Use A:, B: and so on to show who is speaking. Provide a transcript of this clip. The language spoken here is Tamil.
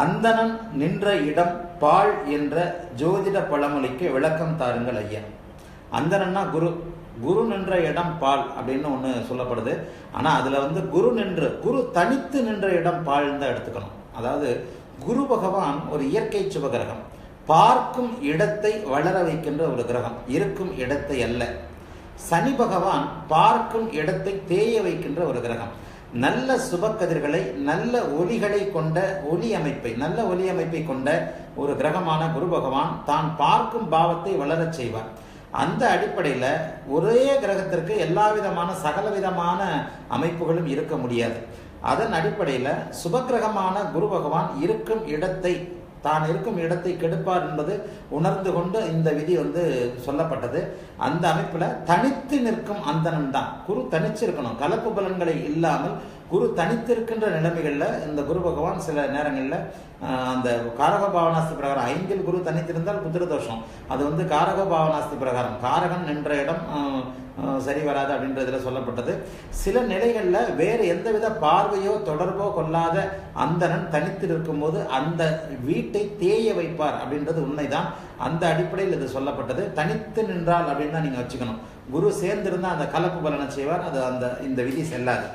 A: அந்தணன் நின்ற இடம் பாழ் என்ற ஜோதிட பழமொழிக்கு விளக்கம் தாருங்கள் ஐயா. அந்தணன்னா குரு, குரு நின்ற இடம் பால் அப்படின்னு ஒன்று சொல்லப்படுது. ஆனால் அதில் குரு தனித்து நின்ற இடம் பால்னு தான் எடுத்துக்கணும். அதாவது குரு பகவான் ஒரு இயற்கை சுபகிரகம், பார்க்கும் இடத்தை வளர வைக்கின்ற ஒரு கிரகம், இருக்கும் இடத்தை அல்ல. சனி பகவான் பார்க்கும் இடத்தை தேய வைக்கின்ற ஒரு கிரகம். நல்ல சுபக்கதிர்களை, நல்ல ஒளிகளை கொண்ட நல்ல ஒளி அமைப்பை கொண்ட ஒரு கிரகமான குரு பகவான் தான் பார்க்கும் பாவத்தை வளரச் செய்வார். அந்த அடிப்படையில் ஒரே கிரகத்திற்கு எல்லா விதமான சகல விதமான அமைப்புகளும் இருக்க முடியாது. அதன் அடிப்படையில் சுபகிரகமான குரு பகவான் தான் இருக்கும் இடத்தை கெடுப்பார் என்பது உணர்ந்து கொண்டு இந்த விதி சொல்லப்பட்டது. அந்த அமைப்பில் தனித்து நிற்கும் அந்தணன் தான். குரு தனிச்சிருக்கணும், கலப்பு பலன்களை இல்லாமல் குரு தனித்திருக்கின்ற நிலைமைகளில் இந்த குரு பகவான் சில நேரங்களில் அந்த காரக பாவனாஸ்தி பிரகாரம் 5 குரு தனித்திருந்தால் புத்திரதோஷம். அது காரக பாவனாஸ்தி பிரகாரம் காரகன் நின்ற இடம் சரி வராது அப்படின்றதுல சொல்லப்பட்டது. சில நிலைகளில் வேறு எந்தவித பார்வையோ தொடர்போ கொள்ளாத அந்தணன் தனித்து இருக்கும்போது அந்த வீட்டை தேய வைப்பார் அப்படின்றது உண்மைதான். அந்த அடிப்படையில் இது சொல்லப்பட்டது. தனித்து நின்றால் அப்படின்னு தான் நீங்கள் வச்சுக்கணும். குரு சேர்ந்திருந்தால் அந்த கலப்பு பலனை செய்வார். அது இந்த விதி செல்லாது.